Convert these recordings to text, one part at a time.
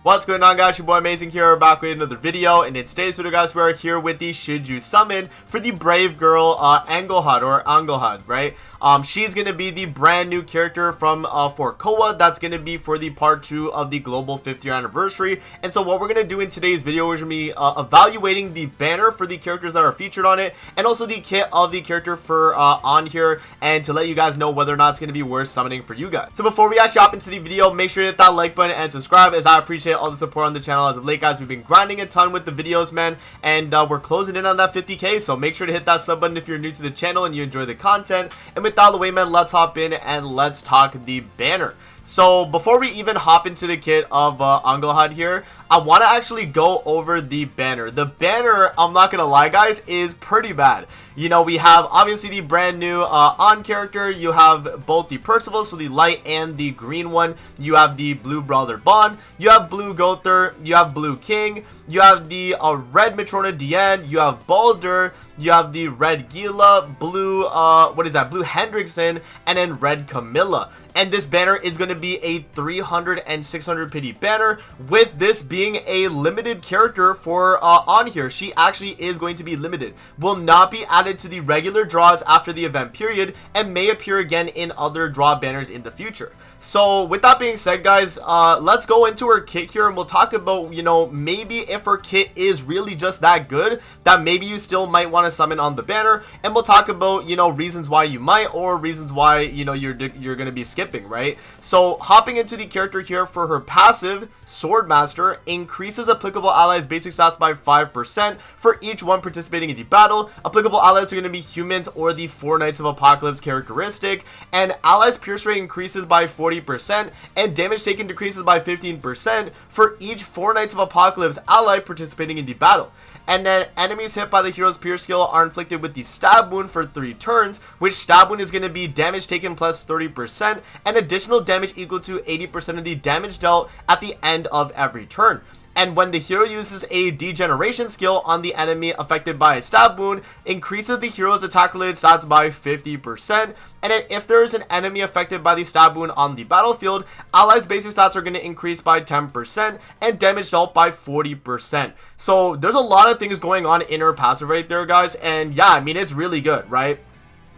What's going on, guys? Your boy Amazing here, back with another video, and in today's video, guys, we are here with the Shiju summon for the brave girl Anghalhad, or Anghalhad, right? She's gonna be the brand new character from for Koa. That's gonna be for the part 2 of the global 5th year anniversary. And so what we're gonna do in today's video is gonna be evaluating the banner for the characters that are featured on it, and also the kit of the character for on here, and to let you guys know whether or not it's gonna be worth summoning for you guys. So before we actually hop into the video, make sure to hit that like button and subscribe, as I appreciate all the support on the channel as of late, guys. We've been grinding a ton with the videos, man, and we're closing in on that 50k, so make sure to hit that sub button if you're new to the channel and you enjoy the content. And with that out of the way, man, let's hop in and let's talk the banner. So before we even hop into the kit of Anghalhad here, I want to actually go over the banner. The banner, I'm not gonna lie, guys, is pretty bad. You know, we have obviously the brand new on character. You have both the Percival, so the light and the green one. You have the blue brother Bond. You have blue Gother. You have blue King. You have the red Matrona Diane. You have Baldur. You have the red Gila, blue blue Hendrickson, and then red Camilla. And this banner is going to be a 300 and 600 pity banner, with this being a limited character for on here. She actually is going to be limited, will not be added to the regular draws after the event period, and may appear again in other draw banners in the future. So with that being said, guys, let's go into her kit here, and we'll talk about, you know, maybe if her kit is really just that good that maybe you still might want to summon on the banner, and we'll talk about, you know, reasons why you might, or reasons why, you know, you're going to be skipping, right? So hopping into the character here, for her passive, Swordmaster increases applicable allies basic stats by 5% for each one participating in the battle. Applicable allies are going to be humans or the 4 Knights of Apocalypse characteristic, and allies pierce rate increases by 40%, and damage taken decreases by 15% for each 4 Knights of Apocalypse ally participating in the battle. And then enemies hit by the hero's pierce skill are inflicted with the stab wound for 3 turns, which stab wound is going to be damage taken plus 30% and additional damage equal to 80% of the damage dealt at the end of every turn. And when the hero uses a degeneration skill on the enemy affected by a stab wound, increases the hero's attack related stats by 50%. And then if there is an enemy affected by the stab wound on the battlefield, allies basic stats are going to increase by 10% and damage dealt by 40%. So there's a lot of things going on in her passive right there, guys, and yeah, I mean, it's really good, right?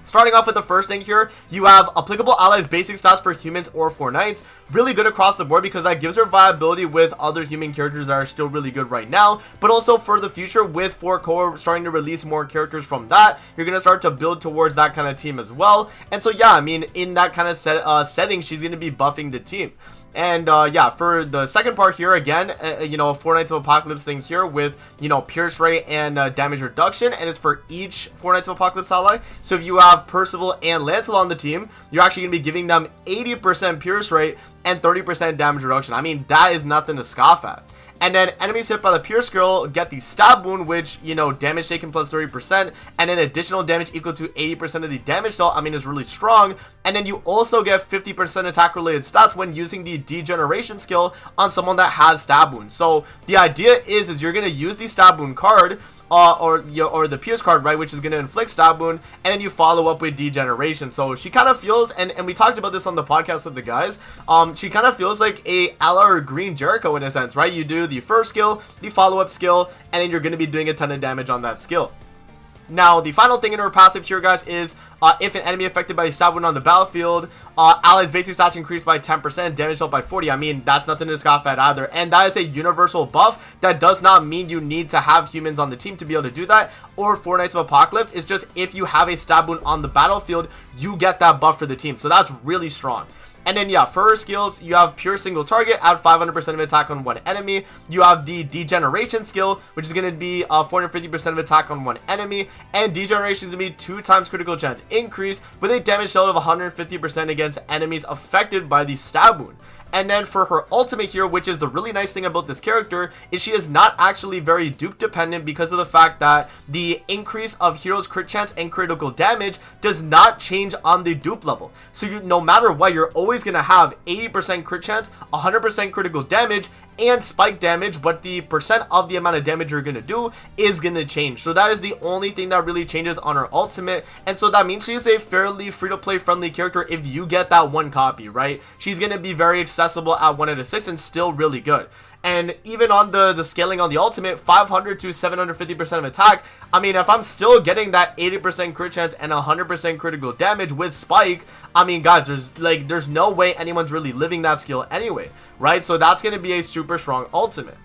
Starting off with the first thing here, you have applicable allies basic stats for humans or 4 knights. Really good across the board, because that gives her viability with other human characters that are still really good right now, but also for the future with 4 core starting to release more characters from that, you're going to start to build towards that kind of team as well. And so yeah, I mean, in that kind of setting, she's going to be buffing the team. And yeah, for the second part here, again, you know, 4 Knights of Apocalypse thing here with, you know, pierce rate and damage reduction, and it's for each 4 Knights of Apocalypse ally. So if you have Percival and Lancelot on the team, you're actually going to be giving them 80% pierce rate and 30% damage reduction. I mean, that is nothing to scoff at. And then enemies hit by the pierce skill get the stab wound, which, you know, damage taken plus 30%, and then additional damage equal to 80% of the damage dealt. I mean, is really strong. And then you also get 50% attack related stats when using the degeneration skill on someone that has stab wound. So the idea is you're going to use the stab wound card, or the pierce card, right, which is going to inflict stab wound, and then you follow up with degeneration. So she kind of feels, and we talked about this on the podcast with the guys, she kind of feels like a Ala or Green Jericho in a sense, right? You do the first skill, the follow-up skill, and then you're going to be doing a ton of damage on that skill. Now, the final thing in her passive here, guys, is if an enemy affected by a stab wound on the battlefield, allies basic stats increase by 10%, damage dealt by 40. I mean, that's nothing to scoff at either. And that is a universal buff. That does not mean you need to have humans on the team to be able to do that, or 4 Knights of Apocalypse. It's just if you have a stab wound on the battlefield, you get that buff for the team. So that's really strong. And then yeah, for her skills, you have pure single target, add 500% of attack on one enemy. You have the degeneration skill, which is going to be 450% of attack on one enemy, and degeneration is going to be 2 times critical chance increase with a damage dealt of 150% against enemies affected by the stab wound. And then for her ultimate here, which is the really nice thing about this character, is she is not actually very dupe dependent, because of the fact that the increase of heroes crit chance and critical damage does not change on the dupe level. So no matter what, you're always going to have 80% crit chance, 100% critical damage, and spike damage, but the percent of the amount of damage you're gonna do is gonna change. So that is the only thing that really changes on her ultimate, and so that means she's a fairly free-to-play friendly character if you get that one copy, right? She's gonna be very accessible at 1 out of 6 and still really good. And even on the scaling on the ultimate, 500 to 750% of attack, I mean, if I'm still getting that 80% crit chance and 100% critical damage with spike, I mean, guys, there's no way anyone's really living that skill anyway, right? So that's going to be a super strong ultimate.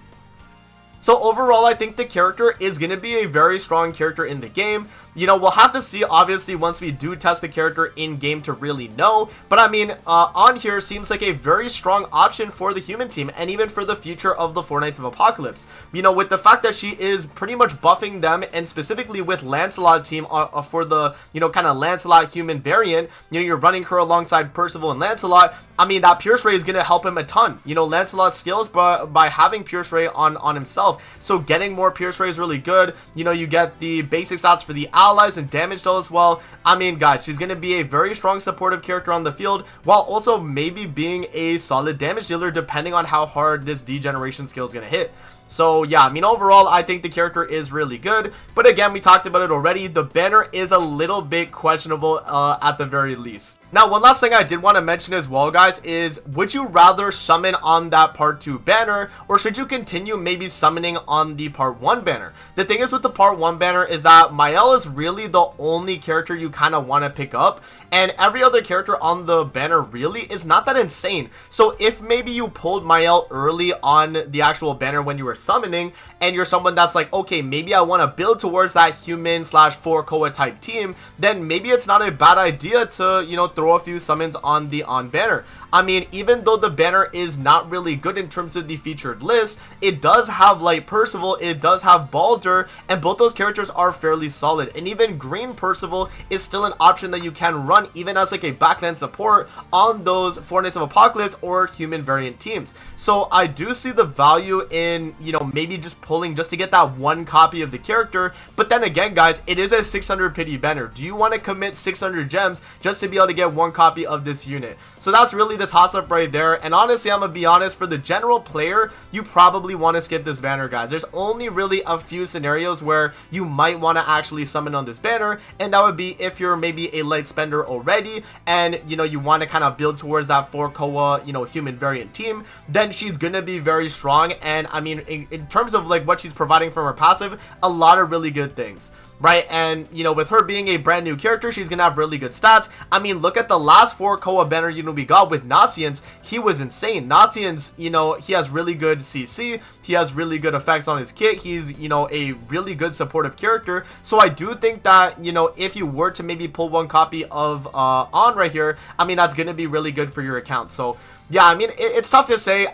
So overall, I think the character is going to be a very strong character in the game. You know, we'll have to see, obviously, once we do test the character in-game to really know. But, I mean, on here seems like a very strong option for the human team and even for the future of the Four Knights of Apocalypse. You know, with the fact that she is pretty much buffing them, and specifically with Lancelot team for the, you know, kind of Lancelot human variant, you know, you're running her alongside Percival and Lancelot. I mean, that Pierce Ray is going to help him a ton. You know, Lancelot's skills, but by having Pierce Ray on himself. So getting more Pierce Ray is really good. You know, you get the basic stats for the allies and damage deal as well. I mean, guys, she's going to be a very strong supportive character on the field, while also maybe being a solid damage dealer depending on how hard this degeneration skill is going to hit. So yeah, I mean, overall, I think the character is really good, but again, we talked about it already. The banner is a little bit questionable at the very least. Now, one last thing I did want to mention as well, guys, is would you rather summon on that part 2 banner, or should you continue maybe summoning on the part 1 banner? The thing is with the part 1 banner is that Mael is really the only character you kind of want to pick up, and every other character on the banner really is not that insane. So if maybe you pulled Mael early on the actual banner when you were summoning, and you're someone that's like, okay, maybe I want to build towards that human / 4 Koa type team, then maybe it's not a bad idea to, you know, throw a few summons on the banner. I mean, even though the banner is not really good in terms of the featured list, it does have like Percival, it does have Baldur, and both those characters are fairly solid. And even Green Percival is still an option that you can run even as like a backline support on those Four Knights of Apocalypse or human variant teams. So I do see the value in, you know, maybe just pulling just to get that one copy of the character. But then again, guys, it is a 600 pity banner. Do you want to commit 600 gems just to be able to get one copy of this unit? So that's really the toss up right there. And honestly, I'm gonna be honest, for the general player, you probably want to skip this banner, guys. There's only really a few scenarios where you might want to actually summon on this banner, and that would be if you're maybe a light spender already and, you know, you want to kind of build towards that 4 Koa, you know, human variant team. Then she's gonna be very strong, and I mean, in terms of like what she's providing from her passive, a lot of really good things, right? And, you know, with her being a brand new character, she's gonna have really good stats. I mean, look at the last 4 Koa banner unit we got with Nazians. He was insane. Nazians, you know, he has really good CC, he has really good effects on his kit, he's, you know, a really good supportive character. So I do think that, you know, if you were to maybe pull one copy of on right here, I mean, that's gonna be really good for your account. So yeah, I mean, it's tough to say.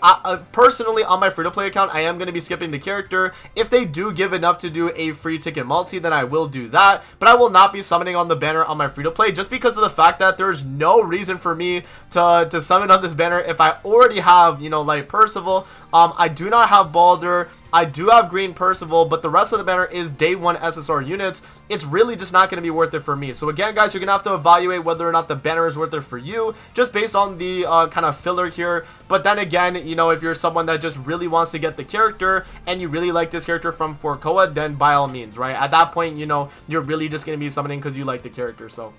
Personally, on my free-to-play account, I am going to be skipping the character. If they do give enough to do a free ticket multi, then I will do that. But I will not be summoning on the banner on my free-to-play just because of the fact that there's no reason for me to summon on this banner if I already have, you know, like Percival. I do not have Baldur. I do have Green Percival, but the rest of the banner is day 1 SSR units. It's really just not going to be worth it for me. So again, guys, you're going to have to evaluate whether or not the banner is worth it for you, just based on the kind of filler here. But then again, you know, if you're someone that just really wants to get the character and you really like this character from 4 Koa, then by all means, right? At that point, you know, you're really just going to be summoning because you like the character. So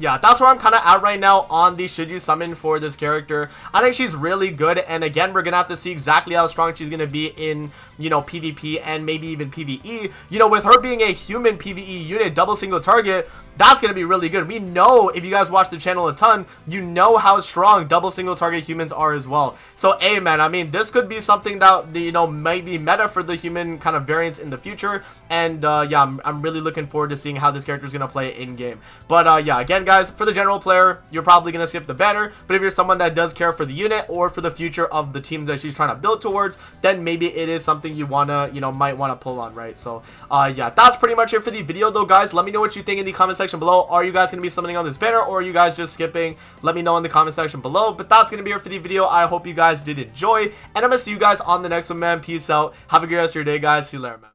yeah, that's where I'm kind of at right now on the should you summon for this character. I think she's really good, and again, we're going to have to see exactly how strong she's going to be in, you know, PvP and maybe even PvE. You know, with her being a human PvE unit, double single target, that's going to be really good. We know, if you guys watch the channel a ton, you know how strong double single target humans are as well. So, hey, man, I mean, this could be something that, you know, might be meta for the human kind of variants in the future. And, yeah, I'm really looking forward to seeing how this character is going to play in-game. But, yeah, again, guys, for the general player, you're probably going to skip the banner. But if you're someone that does care for the unit or for the future of the teams that she's trying to build towards, then maybe it is something you want to, you know, might want to pull on, right? So, yeah, that's pretty much it for the video, though, guys. Let me know what you think in the comment section below. Are you guys going to be summoning on this banner, or are you guys just skipping? Let me know in the comment section below. But that's going to be it for the video. I hope you guys did enjoy, and I'm going to see you guys on the next one, man. Peace out. Have a good rest of your day, guys. See you later, man.